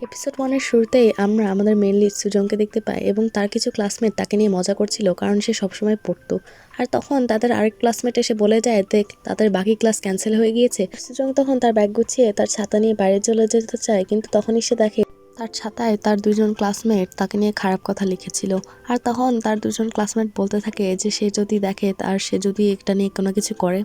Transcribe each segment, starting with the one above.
Episode 1 এর শুরুতেই আমরা আমাদের মেইন লিড সুজংকে দেখতে পাই এবং তার কিছু ক্লাসমেট তাকে নিয়ে মজা করছিল কারণ সে সবসময় পড়তো। আর তখন তাদের আরেক ক্লাসমেট এসে বলে যায় দেখ তাদের বাকি ক্লাস ক্যান্সেল হয়ে গিয়েছে। সুজং তখন তার ব্যাগ গুছিয়ে তার ছাতা নিয়ে বাইরে চলে যেতে চায়, কিন্তু তখনই সে দেখে তার ছাতায় তার দুজন ক্লাসমেট তাকে নিয়ে খারাপ কথা লিখেছিল। আর তখন তার দুজন ক্লাসমেট বলতে থাকে যে সে যদি দেখে আর সে যদি এটা নিয়ে কোনো কিছু করে।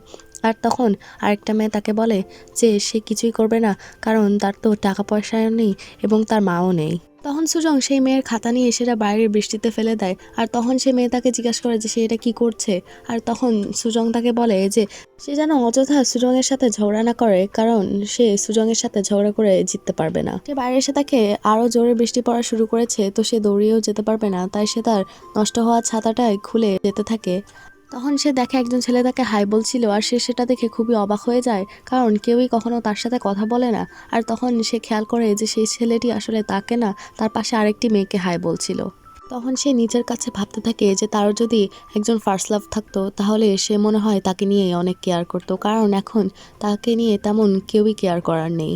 আর তখন আরেকটা মেয়ে তাকে বলে যে সে কিছুই করবে না, কারণ তার তো টাকা পয়সাও নেই এবং তার মাও নেই। তখন সুজং সেই মেয়ের খাতা নিয়ে সেটা বাইরের বৃষ্টিতে ফেলে দেয়। আর তখন সে মেয়ে তাকে জিজ্ঞাসা করে যে সে এটা কি করছে। আর তখন সুজং তাকে বলে যে সে যেন অযথা সুজংয়ের সাথে ঝগড়া না করে, কারণ সে সুজংয়ের সাথে ঝগড়া করে জিততে পারবে না। সে বাইরে এসে তাকে আরো জোরে বৃষ্টি পড়া শুরু করেছে, তো সে দৌড়িয়েও যেতে পারবে না, তাই সে তার নষ্ট হওয়া ছাতাটাই খুলে যেতে থাকে। তখন সে দেখে একজন ছেলে তাকে হাই বলছিল, আর সে সেটা দেখে খুবই অবাক হয়ে যায়, কারণ কেউই কখনো তার সাথে কথা বলে না। আর তখন সে খেয়াল করে যে সেই ছেলেটি আসলে তাকে না, তার পাশে আরেকটি মেয়েকে হাই বলছিল। তখন সে নিজের কাছে ভাবতে থাকে যে তারও যদি একজন ফার্স্ট লাভ থাকতো তাহলে সে মনে হয় তাকে নিয়ে অনেক কেয়ার করতো, কারণ এখন তাকে নিয়ে তেমন কেউই কেয়ার করার নেই।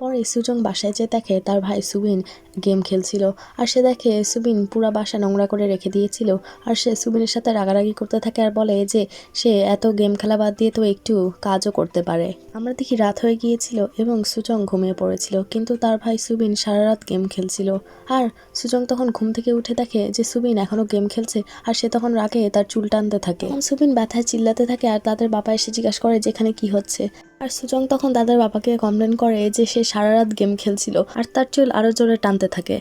পরে সুজং বাসায় যেয়ে দেখে তার ভাই সুবিন গেম খেলছিল, আর সে দেখে সুবিন পুরা বাসা নোংরা করে রেখে দিয়েছিল। আর সে সুবিনের সাথে রাগারাগি করতে থাকে আর বলে যে সে এত গেম খেলা বাদ দিয়ে তো একটু কাজও করতে পারে। আমরা দেখি রাত হয়ে গিয়েছিল এবং সুজং ঘুমিয়ে পড়েছিল, কিন্তু তার ভাই সুবিন সারা রাত গেম খেলছিল। আর সুজং তখন ঘুম থেকে উঠে দেখে যে সুবিন এখনো গেম খেলছে, আর সে তখন রাগে তার চুল টানতে থাকে। তখন সুবিন ব্যথায় চিল্লাতে থাকে, আর তাদের বাবা এসে জিজ্ঞাসা করে যে এখানে কি হচ্ছে। আর সুজং তখন তাদের বাবাকে কমপ্লেন করে যে সে সারা রাত গেম খেলছিল আর তার চুল আরো জোরে টানতে থাকে।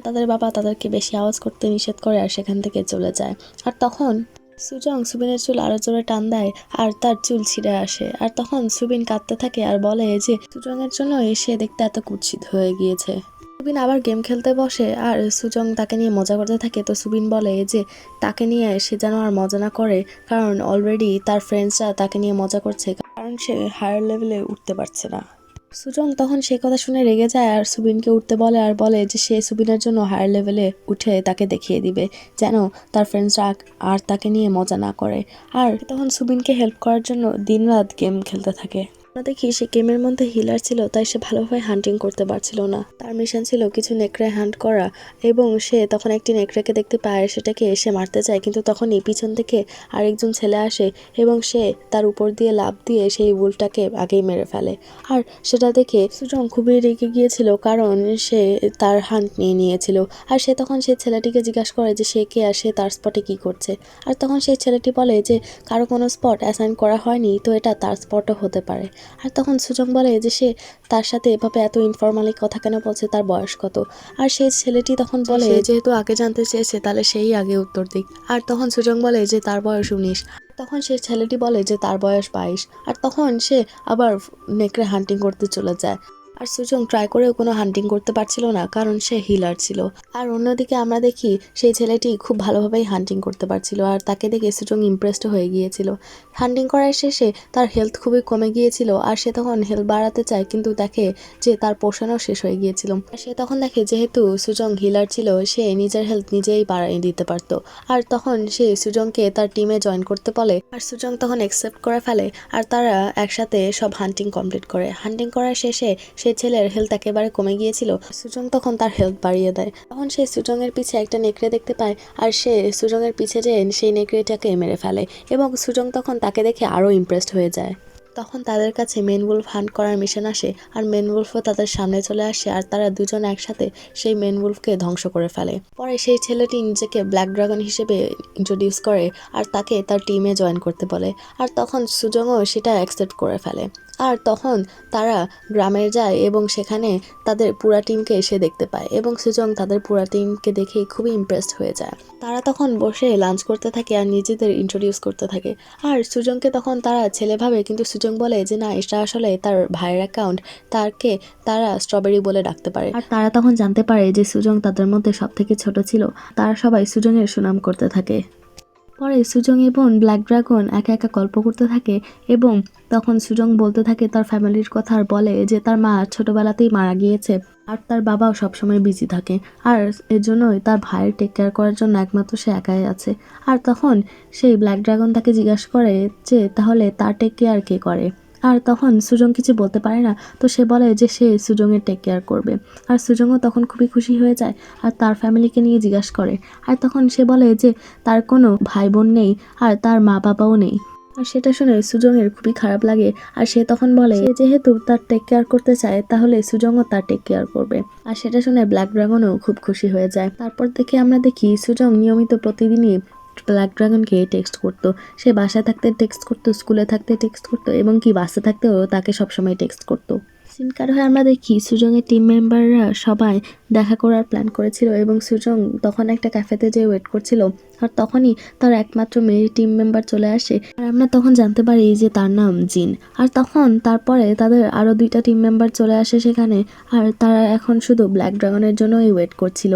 তাদের বাবা তাদেরকে বেশি আওয়াজ করতে নিষেধ করে আর সেখান থেকে চলে যায়। আর তখন সুজং সুবিনের চুল আরো জোরে টান দেয় আর তার চুল ছিঁড়ে আসে। আর তখন সুবিন কাঁদতে থাকে আর বলে যে সুজং এর জন্য সে দেখতে এত কুৎসিত হয়ে গিয়েছে। সুবিন আবার গেম খেলতে বসে আর সুজং তাকে নিয়ে মজা করতে থাকে। তো সুবিন বলে যে তাকে নিয়ে সে যেন আর মজা না করে, কারণ অলরেডি তার ফ্রেন্ডসরা তাকে নিয়ে মজা করছে, কারণ সে হায়ার লেভেলে উঠতে পারছে না। সুজং তখন সেই কথা শুনে রেগে যায় আর সুবিনকে উঠতে বলে আর বলে যে সে সুবিনের জন্য হায়ার লেভেলে উঠে তাকে দেখিয়ে দিবে, যেন তার ফ্রেন্ডসরা আর তাকে নিয়ে মজা না করে। আর তখন সুবিনকে হেল্প করার জন্য দিনরাত গেম খেলতে থাকে। আমরা দেখি সে গেমের মধ্যে হিলার ছিল, তাই সে ভালোভাবে হান্টিং করতে পারছিল না। তার মিশন ছিল কিছু নেকড়ে হান্ট করা, এবং সে তখন একটি নেকড়েকে দেখতে পায়, সেটাকে এসে মারতে চায়, কিন্তু তখনই পিছন থেকে আরেকজন ছেলে আসে এবং সে তার উপর দিয়ে লাফ দিয়ে সেই উল্ফটাকে আগেই মেরে ফেলে। আর সেটা দেখে সুজং খুবই রেগে গিয়েছিল, কারণ সে তার হান্ট নিয়ে নিয়েছিল। আর সে তখন সেই ছেলেটিকে জিজ্ঞাসা করে যে সে কে আর সে তার স্পটে কি করছে। আর তখন সেই ছেলেটি বলে যে কারো কোনো স্পট অ্যাসাইন করা হয়নি, তো এটা তার স্পটও হতে পারে। আর তখন সুজং বলে যে সে তার সাথে এভাবে এত ইনফর্মালি কথা কেন বলছে, তার বয়স কত। আর সেই ছেলেটি তখন বলে যেহেতু আগে জানতে চেয়েছে তাহলে সেই আগে উত্তর দিক। আর তখন সুজং বলে যে তার বয়স 19। তখন সেই ছেলেটি বলে যে তার বয়স 22। আর তখন সে আবার নেকড়ে হান্টিং করতে চলে যায়। আর সুজং ট্রাই করেও কোনো হান্টিং করতে পারছিল না, কারণ সে হিলার ছিল। আর অন্যদিকে আমরা দেখি সেই ছেলেটি খুব ভালোভাবেই হান্টিং করতে পারছিল, আর তাকে দেখে সুজং ইমপ্রেসড হয়ে গিয়েছিল। হান্টিং করার শেষে তার হেলথ খুবই কমে গিয়েছিল, আর সে তখন হেলথ বাড়াতে চায়, কিন্তু দেখে যে তার পোষণও শেষ হয়ে গিয়েছিল। সে তখন দেখে যেহেতু সুজং হিলার ছিল, সে নিজের হেলথ নিজেই বাড়িয়ে দিতে পারতো। আর তখন সে সুজংকে তার টিমে জয়েন করতে বলে, আর সুজং তখন অ্যাকসেপ্ট করে ফেলে। আর তারা একসাথে সব হান্টিং কমপ্লিট করে। হান্টিং করার শেষে সেই ছেলের হেলথ একেবারে কমে গিয়েছিল, সুজং তখন তার হেলথ বাড়িয়ে দেয়। তখন সে সুজং এর পিছে একটা নেকড়ে দেখতে পায়, আর সে সুজং এর পিছে যেয়ে সেই নেকড়েটাকে মেরে ফেলে, এবং সুজং তখন তাকে দেখে আরো ইমপ্রেসড হয়ে যায়। তখন তাদের কাছে মেন উলফ হান্ট করার মিশন আসে, আর মেন উলফও তাদের সামনে চলে আসে, আর তারা দুজন একসাথে সেই মেন উলফকে ধ্বংস করে ফেলে। পরে সেই ছেলেটি নিজেকে ব্ল্যাক ড্রাগন হিসেবে ইন্ট্রোডিউস করে আর তাকে তার টিমে জয়েন করতে বলে। আর তখন সুজংও সেটা অ্যাকসেপ্ট করে ফেলে। আর তখন তারা গ্রামে যায় এবং সেখানে তাদের পুরা টিমকে এসে দেখতে পায়, এবং সুজং তাদের পুরা টিমকে দেখেই খুবই ইমপ্রেসড হয়ে যায়। তারা তখন বসে লাঞ্চ করতে থাকে আর নিজেদের ইন্ট্রোডিউস করতে থাকে। আর সুজংকে তখন তারা ছেলে ভাবে, কিন্তু সুজং বলে যে না, এটা আসলে তার ভাইয়ের অ্যাকাউন্ট, তাকে তারা স্ট্রবেরি বলে ডাকতে পারে। আর তারা তখন জানতে পারে যে সুজং তাদের মধ্যে সব থেকে ছোট ছিল। তারা সবাই সুজংয়ের সুনাম করতে থাকে। পরে সুজং এবং ব্ল্যাক ড্রাগন একা একা গল্প করতে থাকে, এবং তখন সুজং বলতে থাকে তার ফ্যামিলির কথা, আর বলে যে তার মা ছোটবেলাতেই মারা গিয়েছে, আর তার বাবাও সবসময় বিজি থাকে, আর এর জন্যই তার ভাইয়ের টেক কেয়ার করার জন্য একমাত্র সে একাই আছে। আর তখন সেই ব্ল্যাক ড্রাগন তাকে জিজ্ঞাসা করে যে তাহলে তার টেক কেয়ার কে করে। আর তখন সুজং কিছু বলতে পারে না, তো সে বলে যে সে সুজংয়ের টেক কেয়ার করবে। আর সুজংও তখন খুবই খুশি হয়ে যায় আর তার ফ্যামিলিকে নিয়ে জিজ্ঞাসা করে। আর তখন সে বলে যে তার কোনো ভাই বোন নেই আর তার মা বাবাও নেই। আর সেটা শুনে সুজংয়ের খুবই খারাপ লাগে। আর সে তখন বলে সে যেহেতু তার টেক কেয়ার করতে চায় তাহলে সুজংও তার টেক কেয়ার করবে। আর সেটা শুনে ব্ল্যাক ড্রাগনও খুব খুশি হয়ে যায়। তারপর থেকে আমরা দেখি সুজং নিয়মিত প্রতিদিনই ব্ল্যাক ড্রাগনকে টেক্সট করতো। সে বাসায় থাকতে টেক্সট করতো, স্কুলে থাকতে টেক্সট করতো, এবং কি বাসে থাকতেও তাকে সবসময় টেক্সট করতো। সিন কাট হয়ে আমরা দেখি সুজংয়ের টিম মেম্বাররা সবাই দেখা করার প্ল্যান করেছিল এবং সুজং তখন একটা ক্যাফেতে যেয়ে ওয়েট করছিল। আর তখনই তার একমাত্র মেয়ে টিম মেম্বার চলে আসে আর আমরা তখন জানতে পারি যে তার নাম জিন। আর তখন তারপরে তাদের আরও 2টা টিম মেম্বার চলে আসে সেখানে, আর তারা এখন শুধু ব্ল্যাক ড্রাগনের জন্যই ওয়েট করছিল।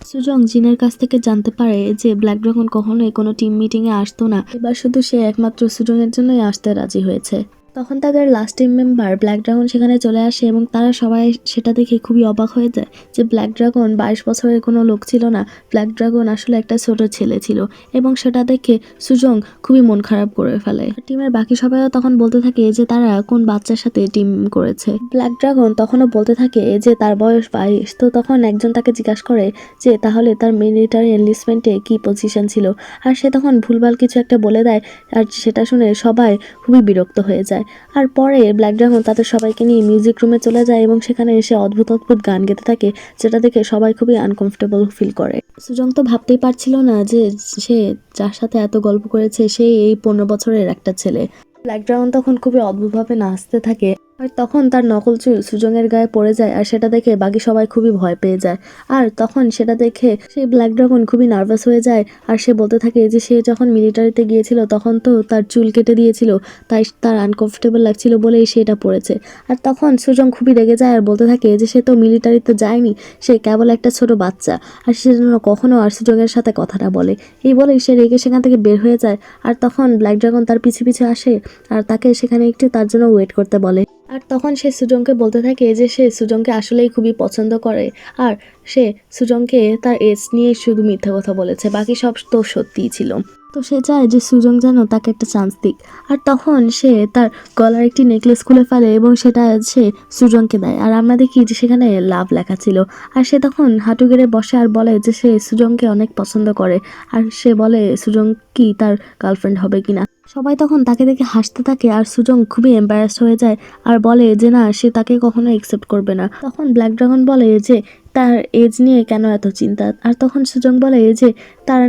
সুজং জিনের কাছ থেকে জানতে পারে যে ব্ল্যাক ড্রাগন কখনোই কোনো টিম মিটিংয়ে আসতো না, এবার শুধু সে একমাত্র সুজংয়ের জন্যই আসতে রাজি হয়েছে। তখন তাদের last team member black dragon সেখানে চলে আসে এবং তারা সবাই সেটা দেখে খুবই অবাক হয়ে যায় যে ব্ল্যাক ড্রাগন 22 বছরের কোনো লোক ছিল না, ব্ল্যাক ড্রাগন আসলে একটা ছোট ছেলে ছিল। এবং সেটা দেখে সুজং খুবই মন খারাপ করে ফেলে। টিমের বাকি সবাইও তখন বলতে থাকে যে তারা কোন বাচ্চার সাথে টিম করেছে। ব্ল্যাক ড্রাগন তখনও বলতে থাকে যে তার বয়স 22। তো তখন একজন তাকে জিজ্ঞাসা করে যে তাহলে তার মিলিটারি এনলিস্টমেন্টে কি পজিশন ছিল, আর সে তখন ভুলভাল কিছু একটা বলে দেয়। আর সেটা শুনে সবাই খুবই বিরক্ত হয়ে যায়। আর পরে ব্ল্যাক ড্রাগন তাদের সবাইকে নিয়ে মিউজিক রুমে চলে যায় এবং সেখানে এসে অদ্ভুত অদ্ভুত গান গেতে থাকে, যেটা দেখে সবাই খুবই আনকমফোর্টেবল ফিল করে। সুজং তো ভাবতেই পারছিল না যে সে যার সাথে এত গল্প করেছে সে এই 15 বছরের একটা ছেলে। ব্ল্যাক ড্রাগন তখন খুবই অদ্ভুতভাবে নাচতে থাকে আর তখন তার নকল চুল সুজংয়ের গায়ে পড়ে যায় আর সেটা দেখে বাকি সবাই খুবই ভয় পেয়ে যায়। আর তখন সেটা দেখে সেই ব্ল্যাক ড্রাগন খুবই নার্ভাস হয়ে যায় আর সে বলতে থাকে যে সে যখন মিলিটারিতে গিয়েছিল তখন তো তার চুল কেটে দিয়েছিল, তাই তার আনকমফোর্টেবল লাগছিল বলেই সে এটা পড়েছে। আর তখন সুজং খুবই রেগে যায় আর বলতে থাকে যে সে তো মিলিটারিতে যায়নি, সে কেবল একটা ছোট বাচ্চা, আর সে যেন কখনো আর সুজংয়ের সাথে কথাটা বলে। এই বলেই সে রেগে সেখান থেকে বের হয়ে যায়। আর তখন ব্ল্যাক ড্রাগন তার পিছু পিছু আসে আর তাকে সেখানে একটু তার জন্য ওয়েট করতে বলে। আর তখন সে সুজংকে বলতে থাকে যে সে সুজংকে আসলেই খুবই পছন্দ করে আর সে সুজংকে তার এজ নিয়ে শুধু মিথ্যা কথা বলেছে, বাকি সব তো সত্যিই ছিল। তো সে চায় যে সুজং যেন তাকে একটা চান্স দিক। আর তখন সে তার গলার একটি নেকলেস খুলে ফেলে এবং সেটা সে সুজংকে দেয়। আর আমরা দেখি যে সেখানে লাভ লেখা ছিল। আর সে তখন হাঁটু গেড়ে বসে আর বলে যে সে সুজংকে অনেক পছন্দ করে আর সে বলে সুজং কি তার গার্লফ্রেন্ড হবে কিনা। সবাই তখন তাকে দেখে হাসতে থাকে আর সুজং খুবই এম্বারাসড হয়ে যায় আর বলে যে না, সে তাকে কখনো অ্যাকসেপ্ট করবে না। তখন ব্ল্যাক ড্রাগন বলে যে তার এজ নিয়ে কেন এত চিন্তা। আর তখন সুজং বলে যে তার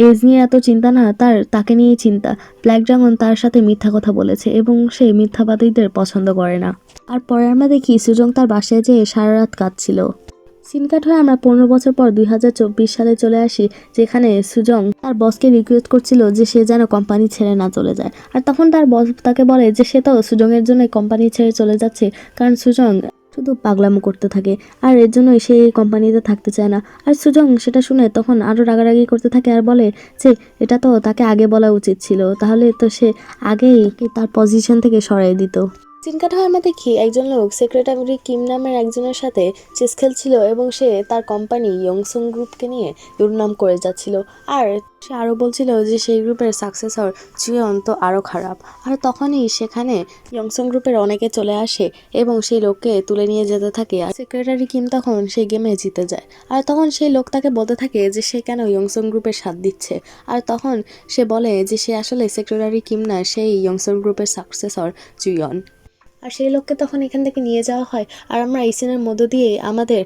এজ নিয়ে এত চিন্তা না, তাকে নিয়েই চিন্তা। ব্ল্যাক ড্রাগন তার সাথে মিথ্যা কথা বলেছে এবং সে মিথ্যাবাদীদের পছন্দ করে না। আর পরে আমরা দেখি সুজং তার বাসায় যেয়ে সারা রাত কাঁদছিল। সিন কাট হয়ে আমরা 15 বছর পর 2024 সালে চলে আসি, যেখানে সুজং তার বসকে রিকোয়েস্ট করছিল যে সে যেন কোম্পানি ছেড়ে না চলে যায়। আর তখন তার বস তাকে বলে যে সে তো সুজংয়ের জন্য কোম্পানি ছেড়ে চলে যাচ্ছে, কারণ সুজং শুধু পাগলামো করতে থাকে আর এর জন্যই সে এই কোম্পানিতে থাকতে চায় না। আর সুজং সেটা শুনে তখন আরও রাগারাগি করতে থাকে আর বলে যে এটা তো তাকে আগে বলা উচিত ছিল, তাহলে তো সে আগেই তার পজিশন থেকে সরাই দিত। সিনকাট হয় আমরা দেখি একজন লোক সেক্রেটারি কিম নামের একজনের সাথে চেস খেলছিল এবং সে তার কোম্পানি ইয়ংসং গ্রুপকে নিয়ে দুর্নাম করে যাচ্ছিল। আর সে আরও বলছিল যে সেই গ্রুপের সাকসেসর জিয়ন তো আরও খারাপ। আর তখনই সেখানে ইয়ংসং গ্রুপের অনেকে চলে আসে এবং সেই লোককে তুলে নিয়ে যেতে থাকে। আর সেক্রেটারি কিম তখন সেই গেমে জিতে যায়। আর তখন সেই লোক তাকে বলতে থাকে যে সে কেন ইয়ংসং গ্রুপের সাথ দিচ্ছে। আর তখন সে বলে যে সে আসলে সেক্রেটারি কিম না, সেই ইয়ংসং গ্রুপের সাকসেসর জিয়ন। আর সেই লোককে তখন এখান থেকে নিয়ে যাওয়া হয় আর আমরা এই সিনের মধ্য দিয়ে আমাদের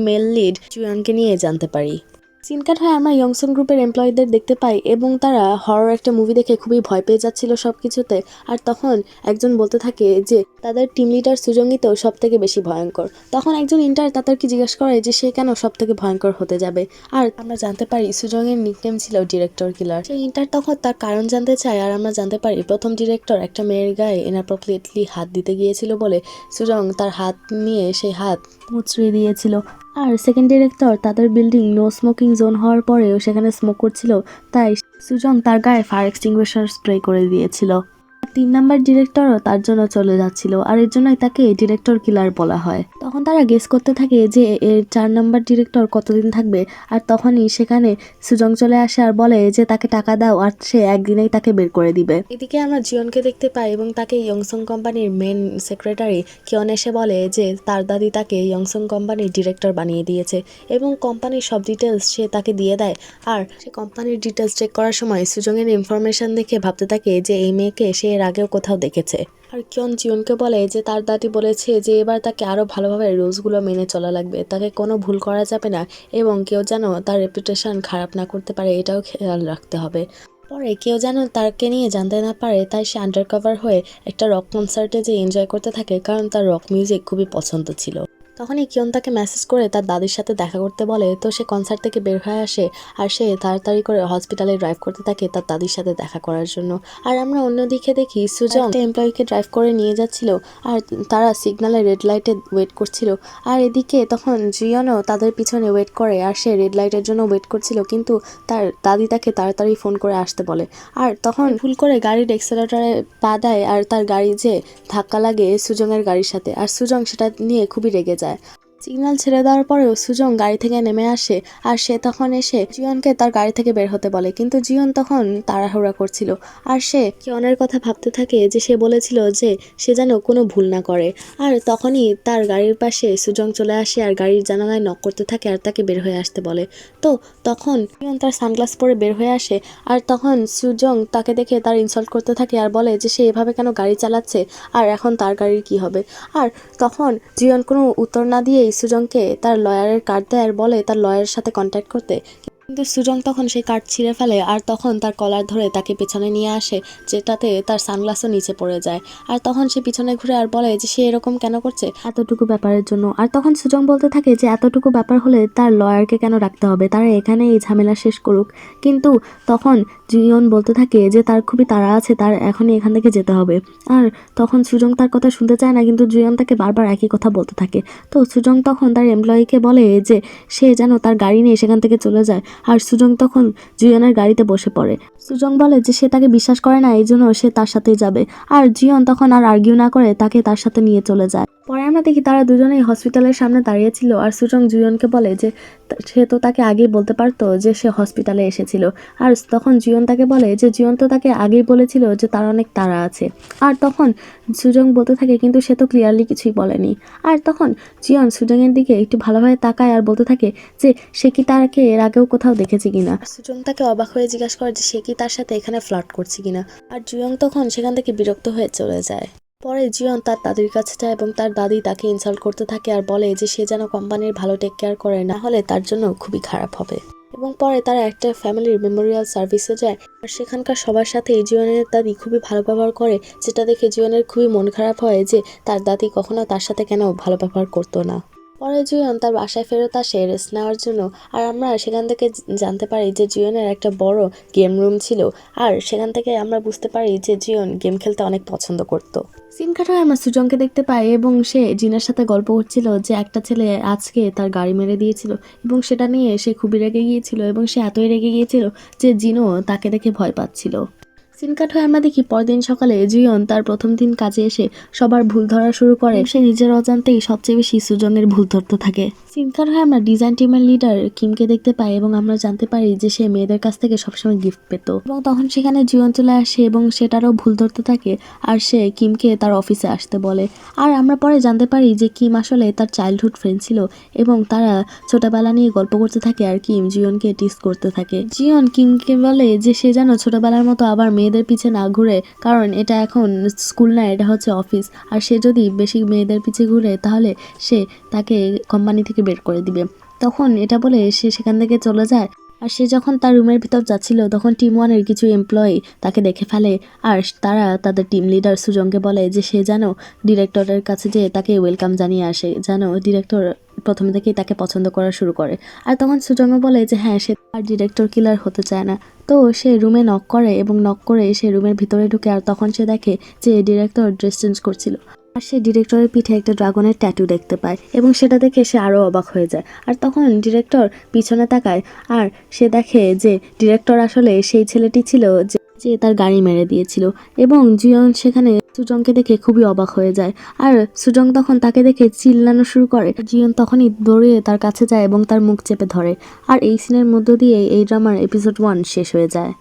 মেল লিড জুয়ানকে নিয়ে জানতে পারি। সিন কাট হয় আমরা ইয়ংসং গ্রুপের এমপ্লয়ীদের দেখতে পাই এবং তারা হরর একটা মুভি দেখে খুবই ভয় পেয়ে যাচ্ছিল সব কিছুতে। আর তখন একজন বলতে থাকে যে তাদের টিম লিডার সুজঙ্গি তো সব থেকে বেশি ভয়ঙ্কর। তখন একজন ইন্টার তাদেরকে জিজ্ঞাসা করে যে সে কেন সব থেকে ভয়ঙ্কর হতে যাবে। আর আমরা জানতে পারি সুজংয়ের নিকনেম ছিল ডিরেক্টর কিলার। সেই ইন্টার তখন তার কারণ জানতে চায় আর আমরা জানতে পারি প্রথম ডিরেক্টর একটা মেয়ের গায়ে ইনঅ্যাপ্রোপ্রিয়েটলি হাত দিতে গিয়েছিল বলে সুজং তার হাত নিয়ে সেই হাত মুচড়ে দিয়েছিল। আর সেকেন্ড ডিরেক্টর তাদের বিল্ডিং নো স্মোকিং জোন হওয়ার পরেও সেখানে স্মোক করছিল, তাই সুজং তার গায়ে ফায়ার এক্সটিংগুইশার স্প্রে করে দিয়েছিল। 3 নাম্বার ডিরেক্টরও তার জন্য চলে যাচ্ছিল, আর এর জন্যই তাকে ডিরেক্টর কিলার বলা হয়। তখন তারা গেস করতে থাকে যে এর 4 নাম্বার ডিরেক্টর কতদিন থাকবে, আর তখনই সেখানে সুজং চলে আসে আর বলে যে তাকে টাকা দাও আর সে একদিনেই তাকে বের করে দিবে। এদিকে আমরা জিয়নকে দেখতে পাই এবং তাকে ইয়ংসং কোম্পানির মেন সেক্রেটারি কিয়ন এসে বলে যে তার দাদি তাকে ইয়ংসং কোম্পানির ডিরেক্টর বানিয়ে দিয়েছে এবং কোম্পানির সব ডিটেলস সে তাকে দিয়ে দেয়। আর সে কোম্পানির ডিটেলস চেক করার সময় সুজংয়ের ইনফরমেশন দেখে ভাবতে থাকে যে এই মেয়েকে সে এর আগেও কোথাও দেখেছে। আর কিয়ন জিয়নকে বলে যে তার দাদি বলেছে যে এবার তাকে আরও ভালোভাবে রুলসগুলো মেনে চলা লাগবে, তাকে কোনো ভুল করা যাবে না এবং কেউ যেন তার রেপুটেশন খারাপ না করতে পারে এটাও খেয়াল রাখতে হবে। পরে কেউ যেন তাকে নিয়ে জানতে না পারে, তাই সে আন্ডারকভার হয়ে একটা রক কনসার্টে যে এনজয় করতে থাকে, কারণ তার রক মিউজিক খুবই পছন্দ ছিল। তখনই কিয়ন তাকে মেসেজ করে তার দাদির সাথে দেখা করতে বলে, তো সে কনসার্ট থেকে বের হয়ে আসে আর সে তাড়াতাড়ি করে হসপিটালে ড্রাইভ করতে থাকে তার দাদির সাথে দেখা করার জন্য। আর আমরা অন্যদিকে দেখি সুজং একটা এমপ্লয়িকে ড্রাইভ করে নিয়ে যাচ্ছিল আর তারা সিগনালে রেড লাইটে ওয়েট করছিল, আর এদিকে তখন জিয়নও তাদের পিছনে ওয়েট করে আর সে রেড লাইটের জন্য ওয়েট করছিল, কিন্তু তার দাদি তাকে তাড়াতাড়ি ফোন করে আসতে বলে। আর তখন ভুল করে গাড়ির এক্সেলেটরে পা দেয় আর তার গাড়ি যে ধাক্কা লাগে সুজংয়ের গাড়ির সাথে, আর সুজং সেটা নিয়ে খুবই রেগে যায়। সিগন্যাল ছেড়ে দেওয়ার পরেও সুজং গাড়ি থেকে নেমে আসে আর সে তখন এসে জিয়নকে তার গাড়ি থেকে বের হতে বলে, কিন্তু জিয়ন তখন তাড়াহুড়া করছিল আর সে কিয়নের কথা ভাবতে থাকে যে সে বলেছিল যে সে যেন কোনো ভুল না করে। আর তখনই তার গাড়ির পাশে সুজং চলে আসে আর গাড়ির জানালায় নক করতে থাকে আর তাকে বের হয়ে আসতে বলে। তো তখন জিয়ন তার সানগ্লাস পরে বের হয়ে আসে আর তখন সুজং তাকে দেখে তার ইনসাল্ট করতে থাকে আর বলে যে সে এভাবে কেন গাড়ি চালাচ্ছে আর এখন তার গাড়ির কি হবে। আর তখন জিয়ন কোনো উত্তর না দিয়ে সুজংকে তার লয়ারের কার্ড দেয় আর বলে তার লয়ারের সাথে কন্ট্যাক্ট করতে, কিন্তু সুজং তখন সেই কার্ড ছিঁড়ে ফেলে আর তখন তার কলার ধরে তাকে পেছনে নিয়ে আসে, যেটাতে তার সানগ্লাসও নিচে পড়ে যায়। আর তখন সে পিছনে ঘুরে আর বলে যে সে এরকম কেন করছে এতটুকু ব্যাপারের জন্য। আর তখন সুজং বলতে থাকে যে এতটুকু ব্যাপার হলে তার লয়ারকে কেন রাখতে হবে, তারা এখানে এই ঝামেলা শেষ করুক। কিন্তু তখন জিয়ন বলতে থাকে যে তার খুবই তাড়া আছে, তার এখনই এখান থেকে যেতে হবে। আর তখন সুজং তার কথা শুনতে চায় না, কিন্তু জিয়ন তাকে বারবার একই কথা বলতে থাকে। তো সুজং তখন তার এমপ্লয়িকে বলে যে সে যেন তার গাড়ি নিয়ে সেখান থেকে চলে যায়, আর সুজং তখন জিয়নের গাড়িতে বসে পড়ে। সুজং বলে যে সে তাকে বিশ্বাস করে না, এই জন্য সে তার সাথেই যাবে। আর জিয়ন তখন আর আর্গিউ না করে তাকে তার সাথে নিয়ে চলে যায়। পরে আমরা দেখি তারা দুজনেই হসপিটালের সামনে দাঁড়িয়েছিল আর সুজং জিয়নকে বলে যে সে তো তাকে আগেই বলতে পারতো যে সে হসপিটালে এসেছিল। আর তখন জিয়ন তাকে বলে যে জিয়ন তো তাকে আগেই বলেছিল যে তার অনেক তাড়া আছে। আর তখন সুজং বলতে থাকে কিন্তু সে তো ক্লিয়ারলি কিছুই বলেনি। আর তখন জিয়ন সুজংয়ের দিকে একটু ভালোভাবে তাকায় আর বলতে থাকে যে সে কি তাকে এর আগেও কোথাও দেখেছে কিনা। সুজং তাকে অবাক হয়ে জিজ্ঞাসা করে যে সে কি তার সাথে এখানে ফ্লার্ট করছে কিনা। আর জিয়ং তখন সেখান থেকে বিরক্ত হয়ে চলে যায়। পরে জিয়ন তার দাদির কাছে যায় এবং তার দাদি তাকে ইনসাল্ট করতে থাকে আর বলে যে সে যেন কোম্পানির ভালো টেক কেয়ার করে, না হলে তার জন্য খুবই খারাপ হবে। এবং পরে তারা একটা ফ্যামিলির মেমোরিয়াল সার্ভিসে যায় আর সেখানকার সবার সাথে জিয়নের দাদি খুবই ভালো ব্যবহার করে, যেটা দেখে জিয়নের খুবই মন খারাপ হয় যে তার দাদি কখনো তার সাথে কেন ভালো ব্যবহার করতো না। পরে জিয়ন তার বাসায় ফেরত আসে রেস্ট নেওয়ার জন্য, আর আমরা সেখান থেকে জানতে পারি যে জিয়নের একটা বড় গেম রুম ছিল, আর সেখান থেকে আমরা বুঝতে পারি যে জিয়ন গেম খেলতে অনেক পছন্দ করত। সিন কাট হয়ে আমরা সুজংকে দেখতে পাই এবং সে জিনের সাথে গল্প করছিল যে একটা ছেলে আজকে তার গাড়ি মেরে দিয়েছিল এবং সেটা নিয়ে সে খুবই রেগে গিয়েছিল এবং সে এতই রেগে গিয়েছিল যে জিনও তাকে দেখে ভয় পাচ্ছিল। সিন কাট হয়ে আমরা দেখি পরদিন সকালে জিয়ন তার প্রথম দিন কাজে এসে সবার ভুল ধরা শুরু করে, সে নিজের অজান্তেই সবচেয়ে বেশি সুজংয়ের ভুল ধরতে থাকে। সিন কাট হয়ে আমরা ডিজাইন টিমের লিডার কিমকে দেখতে পাই এবং আমরা জানতে পারি যে সে মেয়েদের কাছ থেকে সবসময় গিফট পেত, এবং তখন সেখানে জিয়ন চলে আসে এবং সেটারও ভুল ধরতে থাকে আর সে কিমকে তার অফিসে আসতে বলে। আর আমরা পরে জানতে পারি যে কিম আসলে তার চাইল্ডহুড ফ্রেন্ড ছিল এবং তারা ছোটবেলা নিয়ে গল্প করতে থাকে আর কিম জিয়নকে টিস করতে থাকে। জিয়ন কিমকে বলে যে সে যেন ছোটবেলার মতো আবার মেয়েদের পিছে না ঘুরে, কারণ এটা এখন স্কুল না, এটা হচ্ছে অফিস, আর সে যদি বেশি মেয়েদের পিছে ঘুরে তাহলে সে তাকে কোম্পানি থেকে বের করে দিবে। তখন এটা বলে সে সেখান থেকে চলে যায়। আর সে যখন তার রুমের ভিতর যাচ্ছিল তখন টিম ওয়ানের কিছু এমপ্লয়ি তাকে দেখে ফেলে আর তারা তাদের টিম লিডার সুজংকে বলে যে সে যেন ডিরেক্টরের কাছে যেয়ে তাকে ওয়েলকাম জানিয়ে আসে, যেন ডিরেক্টর প্রথম থেকেই তাকে পছন্দ করা শুরু করে। আর তখন সুজংও বলে যে হ্যাঁ, সে আর ডিরেক্টর কিলার হতে চায় না। তো সে রুমে নক করে এবং নক করে সে রুমের ভিতরে ঢুকে, আর তখন সে দেখে যে ডিরেক্টর ড্রেস চেঞ্জ করছিল আর সে ডিরেক্টরের পিঠে একটা ড্রাগনের ট্যাটু দেখতে পায় এবং সেটা দেখে সে আরও অবাক হয়ে যায়। আর তখন ডিরেক্টর পিছনে তাকায় আর সে দেখে যে ডিরেক্টর আসলে সেই ছেলেটি ছিল যে তার গাড়ি মেরে দিয়েছিল এবং জিয়ন সেখানে সুজংকে দেখে খুবই অবাক হয়ে যায়। আর সুজং তখন তাকে দেখে চিল্লানো শুরু করে। জিয়ন তখনই দৌড়ে তার কাছে যায় এবং তার মুখ চেপে ধরে। আর এই সিনের মধ্য দিয়ে এই ড্রামার এপিসোড 1 শেষ হয়ে যায়।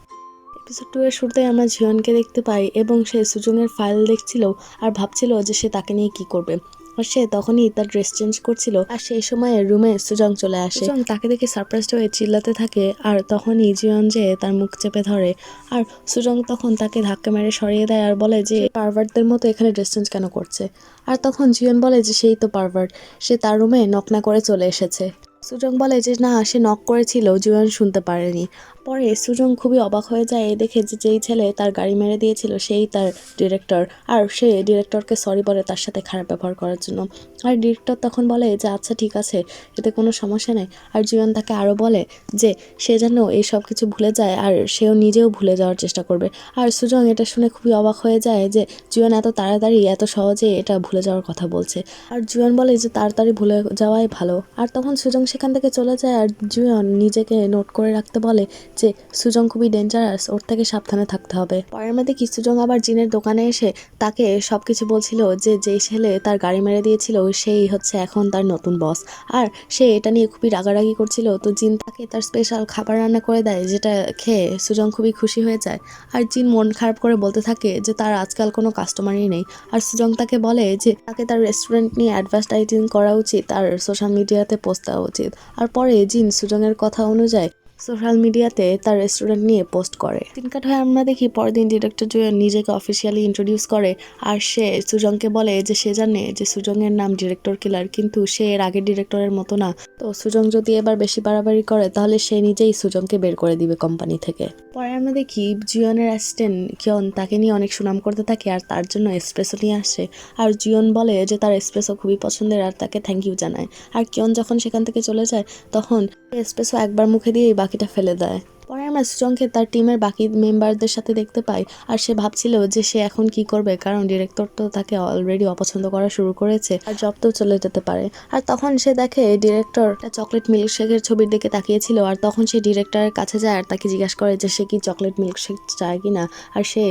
এপিসোড 2 এর শুরুতে আমরা জিয়নকে দেখতে পাই এবং সে সুজংয়ের ফাইল দেখছিল আর ভাবছিল যে সে তাকে নিয়ে কি করবে। আর সে তখনই তার ড্রেস চেঞ্জ করছিল আর সেই সময় রুমে সুজং চলে আসে। সুজং তাকে দেখে সারপ্রাইজড হয়ে চিল্লাতে থাকে আর তখনই জিয়ন যে তার মুখ চেপে ধরে। আর সুজং তখন তাকে ধাক্কা মেরে সরিয়ে দেয় আর বলে যে পারভার্টদের মতো এখানে ড্রেস চেঞ্জ কেন করছে। আর তখন জিয়ন বলে যে সেই তো পারভার্ট, সে তার রুমে নক না করে চলে এসেছে। সুজং বলে যে না, সে নক করেছিল, জিয়ন শুনতে পারেনি। পরে সুজং খুবই অবাক হয়ে যায় এই দেখে যে যেই ছেলে তার গাড়ি মেরে দিয়েছিল সেই তার ডিরেক্টর। আর সে ডিরেক্টরকে সরি বলে তার সাথে খারাপ ব্যবহার করার জন্য। আর ডিরেক্টর তখন বলে যে আচ্ছা ঠিক আছে, এতে কোনো সমস্যা নেই। আর জিয়ন তাকে আরও বলে যে সে যেন এই সব কিছু ভুলে যায় আর সেও নিজেও ভুলে যাওয়ার চেষ্টা করবে। আর সুজং এটা শুনে খুবই অবাক হয়ে যায় যে জিয়ন এত তাড়াতাড়ি এত সহজে এটা ভুলে যাওয়ার কথা বলছে। আর জিয়ন বলে যে তাড়াতাড়ি ভুলে যাওয়াই ভালো। আর তখন সুজং সেখান থেকে চলে যায় আর জিয়ন নিজেকে নোট করে রাখতে বলে যে সুজং খুবই ডেঞ্জারাস, ওর থেকে সাবধানে থাকতে হবে। পরের মধ্যে কি সুজং আবার জিনের দোকানে এসে তাকে সবকিছু বলছিল যে যেই ছেলে তার গাড়ি মেরে দিয়েছিল সেই হচ্ছে এখন তার নতুন বস। আর সে এটা নিয়ে খুবই রাগারাগি করছিল। তো জিন তাকে তার স্পেশাল খাবার রান্না করে দেয়, যেটা খেয়ে সুজং খুবই খুশি হয়ে যায়। আর জিন মন খারাপ করে বলতে থাকে যে তার আজকাল কোনো কাস্টমারই নেই। আর সুজং তাকে বলে যে তাকে তার রেস্টুরেন্ট নিয়ে অ্যাডভার্টাইজিং করা উচিত আর সোশ্যাল মিডিয়াতে পোস্ট দেওয়া উচিত। আর পরে জিন সুজংয়ের কথা অনুযায়ী সোশ্যাল মিডিয়াতে তার রেস্টুরেন্ট নিয়ে পোস্ট করে। সিন কাট হয়ে আমরা দেখি পরের দিন ডিরেক্টর জুয়েন নিজেকে অফিসিয়ালি ইন্ট্রোডিউস করে আর সে সুজংকে বলে যে সে জানে যে সুজংয়ের নাম ডিরেক্টর কিলার, কিন্তু সে এর আগের ডিরেক্টরের মতো না। তো সুজং যদি এবার বেশি বাড়াবাড়ি করে তাহলে সে নিজেই সুজংকে বের করে দিবে কোম্পানি থেকে। পরে আমরা দেখি জিয়নের অ্যাসিস্ট্যান্ট কিয়ন তাকে নিয়ে অনেক সুনাম করতে থাকে আর তার জন্য এসপ্রেসো নিয়ে আসে। আর জিয়ন বলে যে তার এসপ্রেসো খুবই পছন্দের আর তাকে থ্যাংক ইউ জানায়। আর কিয়ন যখন সেখান থেকে চলে যায় তখন এসপ্রেসো একবার মুখে দিয়েই বাকিটা ফেলে দেয়। পরে আমরা সুজংকে তার টিমের বাকি মেম্বারদের সাথে দেখতে পাই আর সে ভাবছিল যে সে এখন কি করবে, কারণ ডিরেক্টর তো তাকে অলরেডি অপছন্দ করা শুরু করেছে আর জব তো চলে যেতে পারে। আর তখন সে দেখে ডিরেক্টর চকলেট মিল্কশেকের ছবির দিকে তাকিয়েছিল আর তখন সে ডিরেক্টরের কাছে যায় আর তাকে জিজ্ঞাসা করে যে সে কি চকলেট মিল্কশেক চায় কিনা। আর সে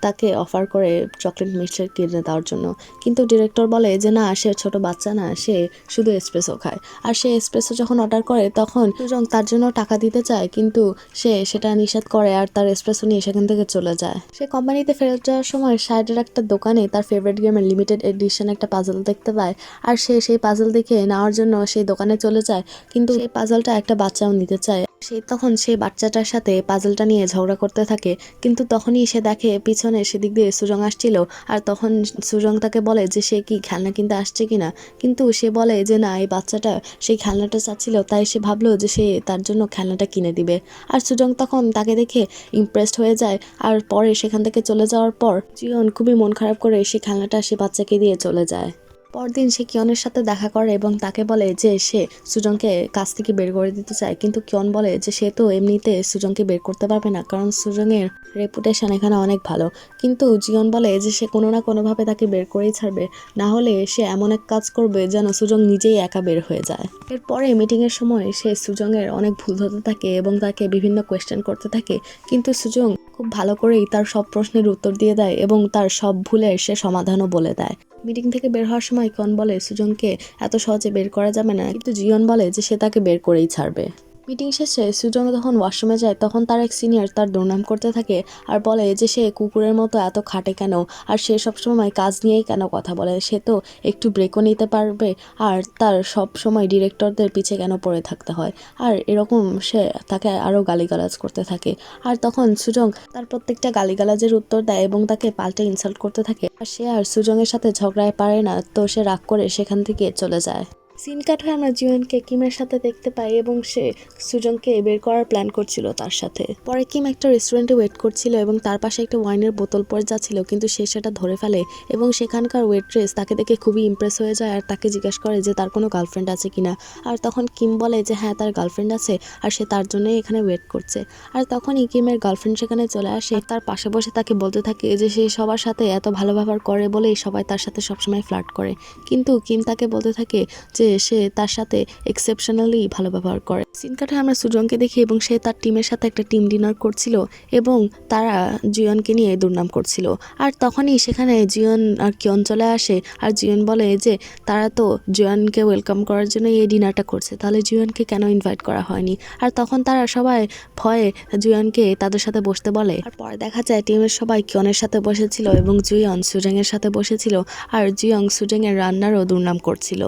তাকে অফার করে চকলেট মিল্কশেক কিনে দেওয়ার জন্য, কিন্তু ডিরেক্টর বলে যে না, সে ছোট বাচ্চা না, সে শুধু এসপ্রেসো খায়। আর সে এসপ্রেসো যখন অর্ডার করে তখন সুজং তার জন্য টাকা দিতে চায়, কিন্তু সে সেটা নিষেধ করে আর তার এসপ্রেসো নিয়ে সেখান থেকে চলে যায়। সে কোম্পানিতে ফেরত যাওয়ার সময় সাইডের একটা দোকানে তার ফেভারিট গেমের লিমিটেড এডিশন একটা পাজল দেখতে পায় আর সে সেই পাজল দেখে নেওয়ার জন্য সেই দোকানে চলে যায়, কিন্তু সেই পাজলটা একটা বাচ্চাও নিতে চায়। সে তখন সেই বাচ্চাটার সাথে পাজলটা নিয়ে ঝগড়া করতে থাকে, কিন্তু তখনই সে দেখে পিছনে সেদিক দিয়ে সুজং আসছিল আর তখন সুজং তাকে বলে যে সে কি খেলনা কিনতে আসছে কিনা, কিন্তু সে বলে যে না, এই বাচ্চাটা সেই খেলনাটা চাচ্ছিল, তাই সে ভাবলো যে সে তার জন্য খেলনাটা কিনে দিবে। আর সুজং তখন তাকে দেখে ইমপ্রেসড হয়ে যায় আর পরে সেখান থেকে চলে যাওয়ার পর জিয়ন খুবই মন খারাপ করে সে খেলনাটা সে বাচ্চাকে দিয়ে চলে যায়। পরদিন সে কিয়নের সাথে দেখা করে এবং তাকে বলে যে সে সুজংকে কাছ থেকে বের করে দিতে চায়, কিন্তু কিয়ন বলে যে সে তো এমনিতে সুজংকে বের করতে পারবে না, কারণ সুজংয়ের রেপুটেশন এখানে অনেক ভালো। কিন্তু জিয়ন বলে যে সে কোনো না কোনোভাবে তাকে বের করেই ছাড়বে, না হলে সে এমন এক কাজ করবে যেন সুজং নিজেই একা বের হয়ে যায়। এরপরে মিটিংয়ের সময় সে সুজংয়ের অনেক ভুল ধরতে থাকে এবং তাকে বিভিন্ন কোয়েশ্চেন করতে থাকে, কিন্তু সুজং খুব ভালো করেই তার সব প্রশ্নের উত্তর দিয়ে দেয় এবং তার সব ভুলের সে সমাধানও বলে দেয়। মিটিং থেকে বের হওয়ার সময় কিয়ন বলে সুজংকে এত সহজে বের করা যাবে না, কিন্তু জিয়ন বলে যে সে তাকে বের করেই ছাড়বে। মিটিং শেষে সুজং যখন ওয়াশরুমে যায় তখন তার এক সিনিয়র তার দুর্নাম করতে থাকে আর বলে যে সে কুকুরের মতো এত খাটে কেন আর সে সবসময় কাজ নিয়েই কেন কথা বলে, সে তো একটু ব্রেকও নিতে পারবে আর তার সব সময় ডিরেক্টরদের পিছে কেন পড়ে থাকতে হয়। আর এরকম সে তাকে আরও গালিগালাজ করতে থাকে। আর তখন সুজং তার প্রত্যেকটা গালিগালাজের উত্তর দেয় এবং তাকে পাল্টে ইনসাল্ট করতে থাকে। আর সে আর সুজংয়ের সাথে ঝগড়ায় পারে না, তো সে রাগ করে সেখান থেকে চলে যায়। সিন কাট হয়ে আমরা জিয়নকে কিমের সাথে দেখতে পাই এবং সে সুজংকে বের করার প্ল্যান করছিল তার সাথে। পরে কিম একটা রেস্টুরেন্টে ওয়েট করছিল এবং তার পাশে একটা ওয়াইনের বোতল পড়ে যাচ্ছিল, কিন্তু সে সেটা ধরে ফেলে এবং সেখানকার ওয়েট্রেস তাকে দেখে খুবই ইমপ্রেস হয়ে যায় আর তাকে জিজ্ঞাসা করে যে তার কোনো গার্লফ্রেন্ড আছে কিনা। আর তখন কিম বলে যে হ্যাঁ, তার গার্লফ্রেন্ড আছে আর সে তার জন্যই এখানে ওয়েট করছে। আর তখনই কিমের গার্লফ্রেন্ড সেখানে চলে আসে, তার পাশে বসে তাকে বলতে থাকে যে সে সবার সাথে এত ভালো ব্যবহার করে বলেই সবাই তার সাথে সবসময় ফ্লার্ট করে, কিন্তু কিম তাকে বলতে থাকে যে যে সে তার সাথে এক্সেপশনালি ভালো ব্যবহার করে। সিন কাটে আমরা সুজংকে দেখি এবং সে তার টিমের সাথে একটা টিম ডিনার করছিল এবং তারা জিয়নকে নিয়ে দুর্নাম করছিল। আর তখনই সেখানে জিয়ন আর কিয়ন চলে আসে আর জিয়ন বলে যে তারা তো জিয়নকে ওয়েলকাম করার জন্য এই ডিনারটা করছে, তাহলে জিয়নকে কেন ইনভাইট করা হয়নি। আর তখন তারা সবাই ভয়ে জিয়নকে তাদের সাথে বসতে বলে। আর পরে দেখা যায় টিমের সবাই কিয়নের সাথে বসেছিল এবং জিয়ন সুজংয়ের সাথে বসেছিল আর জিয়ং সুজংয়ের রান্নারও দুর্নাম করছিল।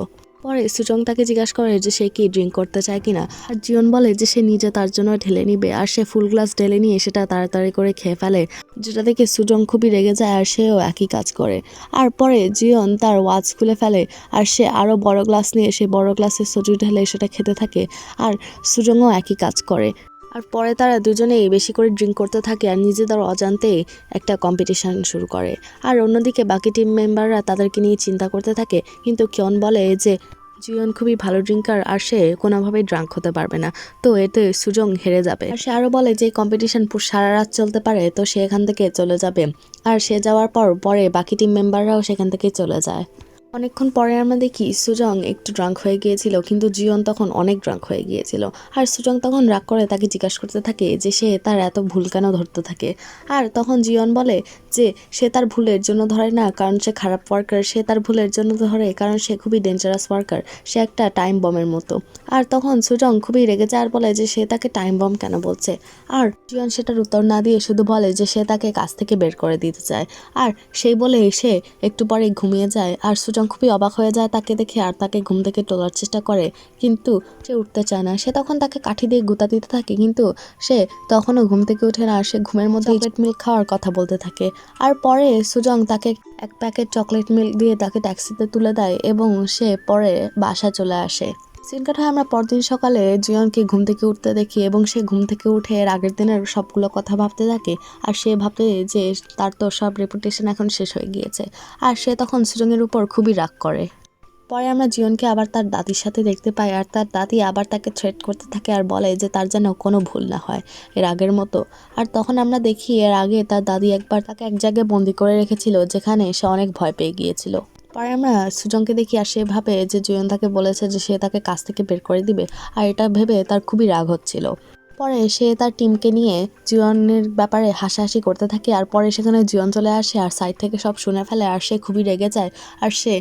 পরে সুজং তাকে জিজ্ঞাসা করে যে সে কি ড্রিঙ্ক করতে চায় কিনা। আর জিয়ন বলে যে সে নিজে তার জন্য ঢেলে নিবে আর সে ফুল গ্লাস ঢেলে নিয়ে সেটা তাড়াতাড়ি করে খেয়ে ফেলে, যেটা দেখে সুজং খুবই রেগে যায় আর সেও একই কাজ করে। আর পরে জিয়ন তার ওয়াচ খুলে ফেলে আর সে আরও বড় গ্লাস নিয়ে সে বড় গ্লাসে সোজু ঢেলে সেটা খেতে থাকে আর সুজংও একই কাজ করে। আর পরে তারা দুজনেই বেশি করে ড্রিঙ্ক করতে থাকে আর নিজেদের অজান্তে একটা কম্পিটিশন শুরু করে। আর অন্যদিকে বাকি টিম মেম্বাররা তাদেরকে নিয়ে চিন্তা করতে থাকে, কিন্তু কিয়ন বলে যে জিয়ন খুবই ভালো ড্রিঙ্কার আর সে কোনোভাবেই ড্রাঙ্ক হতে পারবে না, তো এতে সুজং হেরে যাবে। আর সে আরও বলে যে কম্পিটিশন সারা রাত চলতে পারে, তো সে এখান থেকে চলে যাবে। আর সে যাওয়ার পরে বাকি টিম মেম্বাররাও সেখান থেকে চলে যায়। অনেকক্ষণ পরে আমরা দেখি সুজং একটু ড্রাঙ্ক হয়ে গিয়েছিল, কিন্তু জিয়ন তখন অনেক ড্রাঙ্ক হয়ে গিয়েছিল। আর সুজং তখন রাগ করে তাকে জিজ্ঞাসা করতে থাকে যে সে তার এত ভুল কেন ধরতে থাকে। আর তখন জিয়ন বলে যে সে তার ভুলের জন্য ধরে না কারণ সে খারাপ ওয়ার্কার, সে তার ভুলের জন্য ধরে কারণ সে খুবই ডেঞ্জারাস ওয়ার্কার, সে একটা টাইম বমের মতো। আর তখন সুজং খুবই রেগে যায় আর বলে যে সে তাকে টাইম বম কেন বলছে। আর জিয়ন সেটার উত্তর না দিয়ে শুধু বলে যে সে তাকে কাজ থেকে বের করে দিতে চায়। আর সেই বলে সে একটু পরে ঘুমিয়ে যায়। আর সুজং খুবই অবাক হয়ে যায় তাকে দেখে আর তাকে ঘুম থেকে তোলার চেষ্টা করে, কিন্তু সে উঠতে চায় না। সে তখন তাকে কাঠি দিয়ে গুঁতা দিতে থাকে, কিন্তু সে তখনও ঘুম থেকে উঠে না, সে ঘুমের মধ্যে চকলেট মিল্ক খাওয়ার কথা বলতে থাকে। আর পরে সুজং তাকে এক প্যাকেট চকলেট মিল্ক দিয়ে তাকে ট্যাক্সিতে তুলে দেয় এবং সে পরে বাসায় চলে আসে। সিন কাট হয় আমরা পরদিন সকালে জিয়নকে ঘুম থেকে উঠতে দেখি এবং সে ঘুম থেকে উঠে এর আগের দিনের সবগুলো কথা ভাবতে থাকে। আর সে ভাবতে যে তার তো সব রেপুটেশন এখন শেষ হয়ে গিয়েছে। আর সে তখন সুজংয়ের উপর খুবই রাগ করে। পরে আমরা জিয়নকে আবার তার দাদির সাথে দেখতে পাই আর তার দাদি আবার তাকে থ্রেট করতে থাকে আর বলে যে তার যেন কোনো ভুল না হয় এর আগের মতো। আর তখন আমরা দেখি এর আগে তার দাদি একবার তাকে এক জায়গায় বন্দি করে রেখেছিল যেখানে সে অনেক ভয় পেয়ে গিয়েছিল। পরে আমরা সুজংকে দেখি আর সে ভাবে যে জিয়ন তাকে বলেছে যে সে তাকে কাজ থেকে বের করে দিবে, আর এটা ভেবে তার খুবই রাগ হচ্ছিল। পরে সে তার টিমকে নিয়ে জিয়নের ব্যাপারে হাসাহাসি করতে থাকে। আর পরে সেখানে জিয়ন চলে আসে আর সাইড থেকে সব শুনে ফেলে আর সে খুবই রেগে যায় আর সে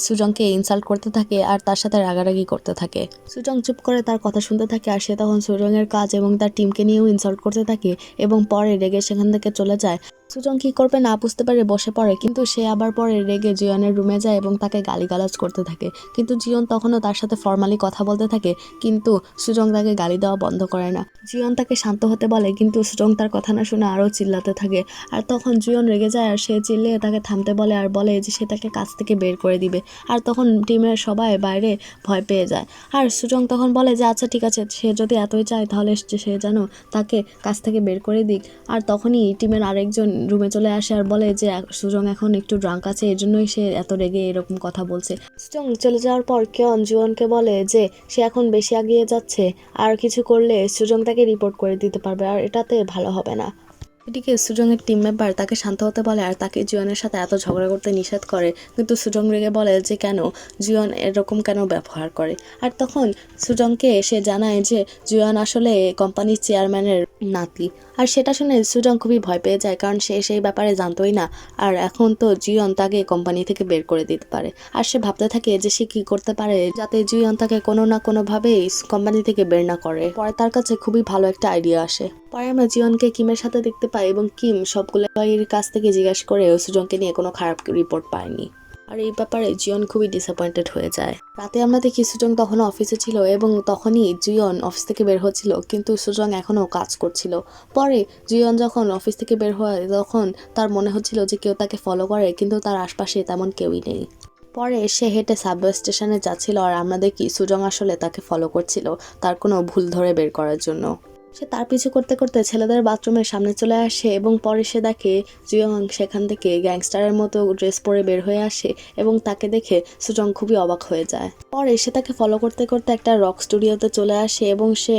সুজংকে ইনসাল্ট করতে থাকে আর তার সাথে রাগারাগি করতে থাকে। সুজং চুপ করে তার কথা শুনতে থাকে আর সে তখন সুজংয়ের কাজ এবং তার টিমকে নিয়েও ইনসাল্ট করতে থাকে এবং পরে রেগে সেখান থেকে চলে যায়। সুজং কি করবে না বুঝতে পারে বসে পড়ে, কিন্তু সে আবার পরে রেগে জিয়নের রুমে যায় এবং তাকে গালিগালাজ করতে থাকে। কিন্তু জিয়ন তখনও তার সাথে ফর্মালি কথা বলতে থাকে, কিন্তু সুজং তাকে গালি দেওয়া বন্ধ করে না। জিয়ন তাকে শান্ত হতে বলে, কিন্তু সুজং তার কথা না শুনে আরও চিল্লাতে থাকে। আর তখন জিয়ন রেগে যায় আর সে চিল্লিয়ে তাকে থামতে বলে আর বলে যে সে তাকে কাজ থেকে বের করে দিবে। আর তখন টিমের সবাই বাইরে ভয় পেয়ে যায়। আর সুজং তখন বলে যে আচ্ছা ঠিক আছে, সে যদি এতই চায় তাহলে সে যেন তাকে কাজ থেকে বের করে দিক। আর তখনই টিমের আরেকজন রুমে চলে আসে আর বলে যে সুজং এখন একটু ড্রাঙ্ক আছে, এর জন্যই সে এত রেগে এরকম কথা বলছে। সুজং চলে যাওয়ার পর কিয়ন জিয়নকে বলে যে সে এখন বেশি এগিয়ে যাচ্ছে, আর কিছু করলে সুজং তাকে রিপোর্ট করে দিতে পারবে আর এটাতে ভালো হবে না। এদিকে সুজংয়ের টিম মেম্বার তাকে শান্ত হতে বলে আর তাকে জিয়নের সাথে এত ঝগড়া করতে নিষেধ করে, কিন্তু সুজং রেগে বলে যে কেন জিয়ন এরকম কেন ব্যবহার করে। আর তখন সুজংকে সে জানায় যে জিয়ন আসলে কোম্পানির চেয়ারম্যানের নাতি। আর সেটা শুনে সুজং খুবই ভয় পেয়ে যায়, কারণ সে সেই ব্যাপারে জানতোই না। আর এখন তো জিয়ন তাকে কোম্পানি থেকে বের করে দিতে পারে। আর সে ভাবতে থাকে যে সে কি করতে পারে যাতে জিয়ন তাকে কোনো না কোনোভাবেই কোম্পানি থেকে বের না করে। পরে তার কাছে খুবই ভালো একটা আইডিয়া আসে। পরে আমরা জিয়নকে কিমের সাথে দেখতে পাই এবং কিম সবগুলো এর কাছ থেকে জিজ্ঞাসা করে সুজংকে নিয়ে কোনো খারাপ রিপোর্ট পায়নি। আর এই ব্যাপারে জিয়ন খুবই ডিসঅ্যাপয়েন্টেড হয়ে যায়। রাতে আমরা দেখি সুজং তখনও অফিসে ছিল এবং তখনই জিয়ন অফিস থেকে বের হচ্ছিল, কিন্তু সুজং এখনও কাজ করছিল। পরে জিয়ন যখন অফিস থেকে বের হয় তখন তার মনে হচ্ছিল যে কেউ তাকে ফলো করে, কিন্তু তার আশপাশে তেমন কেউই নেই। পরে সে হেঁটে সাবওয়ে স্টেশনে যাচ্ছিল আর আমরা দেখি সুজং আসলে তাকে ফলো করছিল তার কোনো ভুল ধরে বের করার জন্য। সে তার পিছু করতে করতে ছেলেদের বাথরুমের সামনে চলে আসে এবং পরে সে দেখে জুয়ং সেখান থেকে গ্যাংস্টারের মতো ড্রেস পরে বের হয়ে আসে এবং তাকে দেখে সুজং খুবই অবাক হয়ে যায়। পরে সে তাকে ফলো করতে করতে একটা রক স্টুডিওতে চলে আসে এবং সে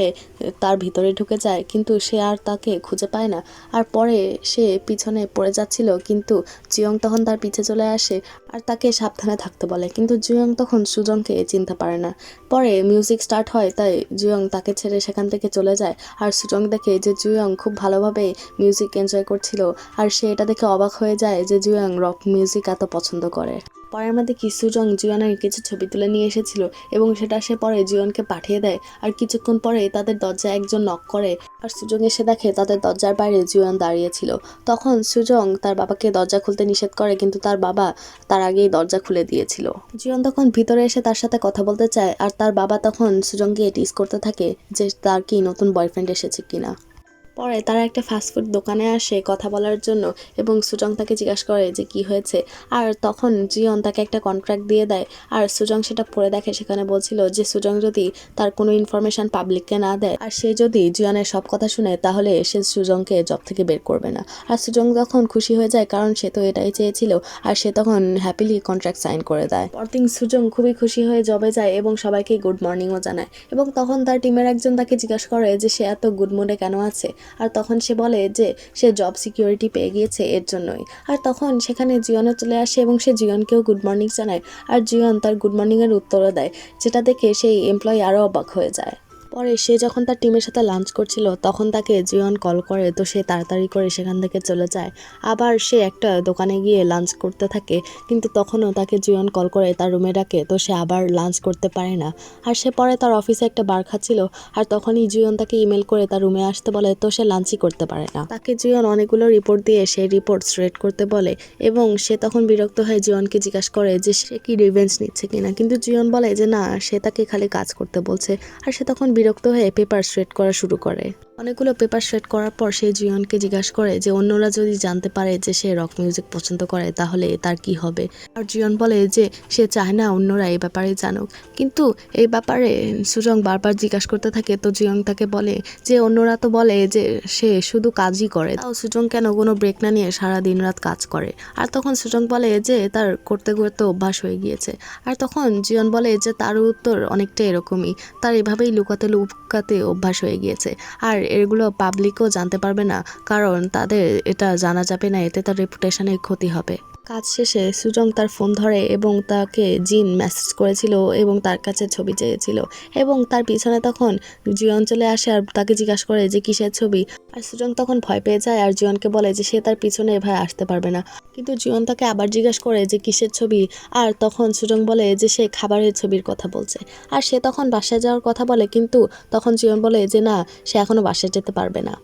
তার ভিতরে ঢুকে যায়, কিন্তু সে আর তাকে খুঁজে পায় না। আর পরে সে পিছনে পড়ে যাচ্ছিল, কিন্তু জিয়ং তখন তার পিছে চলে আসে আর তাকে সাবধানে থাকতে বলে, কিন্তু জিয়ং তখন সুজংকে চিনতে পারে না। পরে মিউজিক স্টার্ট হয়, তাই জুয়ং তাকে ছেড়ে সেখান থেকে চলে যায়। আর সুজং দেখে যে জুয়ং খুব ভালোভাবে মিউজিক এনজয় করছিল, আর সে এটা দেখে অবাক হয়ে যায় যে জুয়ং রক মিউজিক এত পছন্দ করে। পরের মধ্যে কি সুজং জুয়ানের কিছু ছবি তুলে নিয়ে এসেছিল এবং সেটা সে পরে জুয়নকে পাঠিয়ে দেয়। আর কিছুক্ষণ পরে তাদের দরজায় একজন নক করে, আর সুজং এসে দেখে তাদের দরজার বাইরে জুয়ান দাঁড়িয়েছিল। তখন সুজং তার বাবাকে দরজা খুলতে নিষেধ করে, কিন্তু তার বাবা তার আগেই দরজা খুলে দিয়েছিল। জুয়ন তখন ভিতরে এসে তার সাথে কথা বলতে চায়, আর তার বাবা তখন সুজংকে টিজ করতে থাকে যে তার কি নতুন বয়ফ্রেন্ড এসেছে কিনা। পরে তারা একটা ফাস্টফুড দোকানে আসে কথা বলার জন্য এবং সুজং তাকে জিজ্ঞাসা করে যে কি হয়েছে। আর তখন জিয়ন তাকে একটা কন্ট্রাক্ট দিয়ে দেয়, আর সুজং সেটা পড়ে দেখে সেখানে বলছিল যে সুজং যদি তার কোনো ইনফরমেশন পাবলিককে না দেয় আর সে যদি জিয়নের সব কথা শুনে তাহলে সে সুজংকে জব থেকে বের করবে না। আর সুজং তখন খুশি হয়ে যায়, কারণ সে তো এটাই চেয়েছিল, আর সে তখন হ্যাপিলি কন্ট্রাক্ট সাইন করে দেয়। পরদিন সুজং খুবই খুশি হয়ে জবে যায় এবং সবাইকে গুড মর্নিংও জানায়, এবং তখন তার টিমের একজন তাকে জিজ্ঞাসা করে যে সে এত গুড মুডে কেন আছে। আর তখন সে বলে যে সে জব সিকিউরিটি পেয়ে গিয়েছে এর জন্যই। আর তখন সেখানে জিয়নও চলে আসে এবং সে জিয়নকেও গুড মর্নিং জানায়, আর জিয়ন তার গুড মর্নিংয়ের উত্তরও দেয়, যেটা দেখে সেই এমপ্লয়ি আরও অবাক হয়ে যায়। পরে সে যখন তার টিমের সাথে লাঞ্চ করছিল তখন তাকে জিয়ন কল করে, তো সে তাড়াতাড়ি করে সেখান থেকে চলে যায়। আবার সে একটা দোকানে গিয়ে লাঞ্চ করতে থাকে, কিন্তু তখনও তাকে জিয়ন কল করে তার রুমে ডাকে, তো সে আবার লাঞ্চ করতে পারে না। আর সে পরে তার অফিসে একটা বার খাচ্ছিল, আর তখনই জিয়ন তাকে ইমেল করে তার রুমে আসতে বলে, তো সে লাঞ্চই করতে পারে না। তাকে জিয়ন অনেকগুলো রিপোর্ট দিয়ে সেই রিপোর্ট রেড করতে বলে, এবং সে তখন বিরক্ত হয়ে জিয়নকে জিজ্ঞাসা করে যে সে কি রিভেঞ্জ নিচ্ছে কিনা, কিন্তু জিয়ন বলে যে না, সে তাকে খালি কাজ করতে বলছে। আর সে তখন বিরক্ত হয়ে পেপার শ্রেড করা শুরু করে। অনেকগুলো পেপার শ্রেড করার পর সে জিয়নকে জিজ্ঞাসা করে যে অন্যরা যদি জানতে পারে যে সে রক মিউজিক পছন্দ করে তাহলে তার কি হবে। আর জিয়ন বলে যে সে চায় না অন্যরা এই ব্যাপারে জানুক, কিন্তু এই ব্যাপারে সুজং বারবার জিজ্ঞাসা করতে থাকে। তো জিয়ন তাকে বলে যে অন্যরা তো বলে যে সে শুধু কাজই করে, তাও সুজং কেন কোনো ব্রেক না নিয়ে সারা দিন রাত কাজ করে। আর তখন সুজং বলে যে তার করতে করতে অভ্যাস হয়ে গিয়েছে। আর তখন জিয়ন বলে যে তার উত্তর অনেকটা এরকমই, তার এভাবেই লুকাতে অভ্যাস হয়ে গিয়েছে, আর এগুলো পাবলিকও জানতে পারবে না, কারণ তাদের এটা জানা যাবে না, এতে তার রেপুটেশনের ক্ষতি হবে। কাজ শেষে সুজং তার ফোন ধরে এবং তাকে জিন মেসেজ করেছিল এবং তার কাছে ছবি চেয়েছিল, এবং তার পিছনে তখন জিয়ন চলে আসে আর তাকে জিজ্ঞাসা করে যে কিসের ছবি। আর সুজং তখন ভয় পেয়ে যায় আর জিয়নকে বলে যে সে তার পিছনে এভাবে আসতে পারবে না, কিন্তু জিয়ন তাকে আবার জিজ্ঞাসা করে যে কিসের ছবি। আর তখন সুজং বলে যে সে খাবারের ছবির কথা বলছে, আর সে তখন বাসায় যাওয়ার কথা বলে, কিন্তু তখন জিয়ন বলে যে না, সে এখনো বাসায় যেতে পারবে না।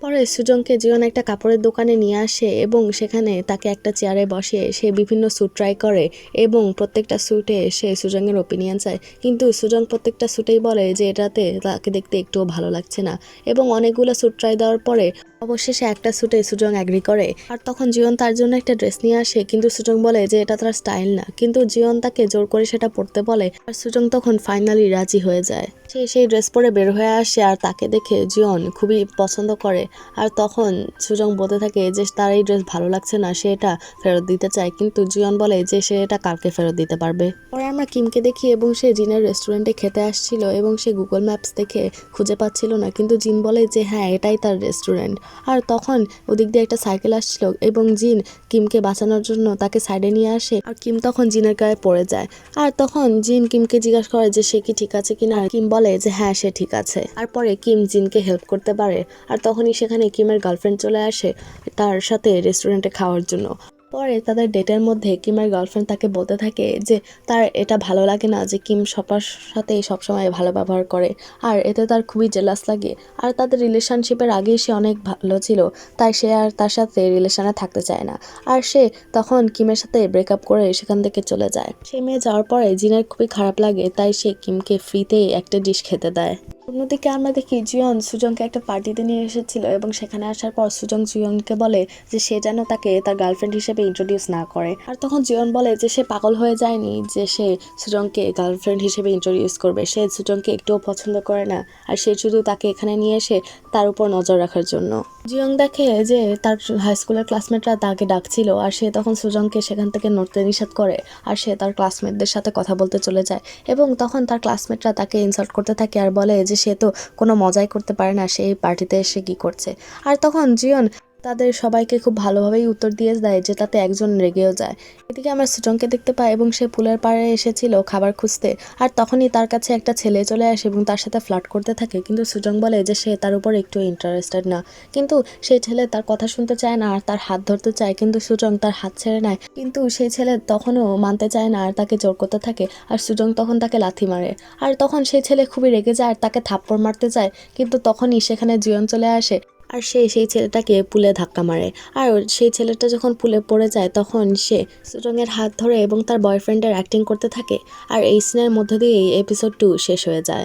পরে সুজংকে জিয়ন একটা কাপড়ের দোকানে নিয়ে আসে এবং সেখানে তাকে একটা চেয়ারে বসে সে বিভিন্ন স্যুট ট্রাই করে এবং প্রত্যেকটা স্যুটে সে সুজংয়ের ওপিনিয়ন চায়, কিন্তু সুজং প্রত্যেকটা স্যুটেই বলে যে এটাতে তাকে দেখতে একটুও ভালো লাগছে না, এবং অনেকগুলো স্যুট ট্রাই দেওয়ার পরে অবশেষে একটা স্যুটে সুজং অ্যাগ্রি করে। আর তখন জিয়ন তার জন্য একটা ড্রেস নিয়ে আসে, কিন্তু সুজং বলে যে এটা তার স্টাইল না, কিন্তু জিয়ন তাকে জোর করে সেটা পরতে বলে, আর সুজং তখন ফাইনালি রাজি হয়ে যায়। সে সেই ড্রেস পরে বের হয়ে আসে আর তাকে দেখে জিয়ন খুবই পছন্দ করে। আর তখন সুজং বলতে থাকে যে তার এই ড্রেস ভালো লাগছে না, সে এটা ফেরত দিতে চায়, কিন্তু জিয়ন বলে যে সে এটা কালকে ফেরত দিতে পারবে। পরে আমরা কিমকে দেখি এবং সে জিনের রেস্টুরেন্টে খেতে আসছিল এবং সে গুগল ম্যাপস দেখে খুঁজে পাচ্ছিল না, কিন্তু জিন বলে যে হ্যাঁ, এটাই তার রেস্টুরেন্ট। আর তখন ওদিক দিয়ে একটা সাইকেল আসছিল এবং জিন কিমকে বাঁচানোর জন্য তাকে সাইডে নিয়ে আসে, আর কিম তখন জিনের গায়ে পড়ে যায়। আর তখন জিন কিমকে জিজ্ঞাসা করে যে সে কি ঠিক আছে কিনা, আর কিম বলে যে হ্যাঁ, সে ঠিক আছে। আর পরে কিম জিনকে হেল্প করতে পারে, আর তখনই সেখানে কিমের গার্লফ্রেন্ড চলে আসে তার সাথে রেস্টুরেন্টে খাওয়ার জন্য। পরে তাদের ডেটের মধ্যে কিমের গার্লফ্রেন্ড তাকে বলতে থাকে যে তার এটা ভালো লাগে না যে কিম সবার সাথেই সবসময় ভালো ব্যবহার করে, আর এতে তার খুবই জেলাস লাগে। আর তাদের রিলেশনশিপের আগেই সে অনেক ভালো ছিল, তাই সে আর তার সাথে রিলেশনে থাকতে চায় না, আর সে তখন কিমের সাথে ব্রেকআপ করে সেখান থেকে চলে যায়। সে মেয়ে যাওয়ার পরে জিনের খুবই খারাপ লাগে, তাই সে কিমকে ফ্রিতেই একটা ডিশ খেতে দেয়। অন্যদিকে আমরা দেখি জিয়ন সুজংকে একটা পার্টিতে নিয়ে এসেছিল এবং সেখানে আসার পর সুজং জিয়নকে বলে যে সে যেন তাকে তার গার্লফ্রেন্ড হিসেবে ইন্ট্রোডিউস না করে। আর তখন জিয়ন বলে যে সে পাগল হয়ে যায়নি যে সে সুজংকে গার্লফ্রেন্ড হিসেবে ইন্ট্রোডিউস করবে, সে সুজংকে একটুও পছন্দ করে না, আর সে শুধু তাকে এখানে নিয়ে এসে তার উপর নজর রাখার জন্য। জিয়ং দেখে যে তার হাই স্কুলের ক্লাসমেটরা তাকে ডাকছিল আর সে তখন সুজংকে সেখান থেকে নড়তে নিষেধ করে আর সে তার ক্লাসমেটদের সাথে কথা বলতে চলে যায় এবং তখন তার ক্লাসমেটরা তাকে ইনসাল্ট করতে থাকে আর বলে যে সে তো কোনো মজাই করতে পারে না, সে এই পার্টিতে এসে কী করছে। আর তখন জিয়ন তাদের সবাইকে খুব ভালোভাবেই উত্তর দিয়ে দেয় যে তাতে একজন রেগেও যায়। এদিকে আমরা সুজংকে দেখতে পাই এবং সে পুলের পাড়ে এসেছিল খাবার খুঁজতে, আর তখনই তার কাছে একটা ছেলে চলে আসে এবং তার সাথে ফ্লার্ট করতে থাকে, কিন্তু সুজং বলে যে সে তার উপর একটু ইন্টারেস্টেড না। কিন্তু সেই ছেলে তার কথা শুনতে চায় না আর তার হাত ধরতে চায়, কিন্তু সুজং তার হাত ছেড়ে নেয়, কিন্তু সেই ছেলে তখনও মানতে চায় না আর তাকে জোর করতে থাকে আর সুজং তখন তাকে লাথি মারে। আর তখন সেই ছেলে খুবই রেগে যায় আর তাকে থাপ্পড় মারতে চায়, কিন্তু তখনই সেখানে জিয়ন চলে আসে আর সেই ছেলেটাকে পুলে ধাক্কা মারে। আর সেই ছেলেটা যখন পুলে পড়ে যায় তখন সে সুজংয়ের হাত ধরে এবং তার বয়ফ্রেন্ডের অ্যাক্টিং করতে থাকে। আর এই সিনের মধ্যে দিয়ে এই এপিসোড 2 শেষ হয়ে যায়।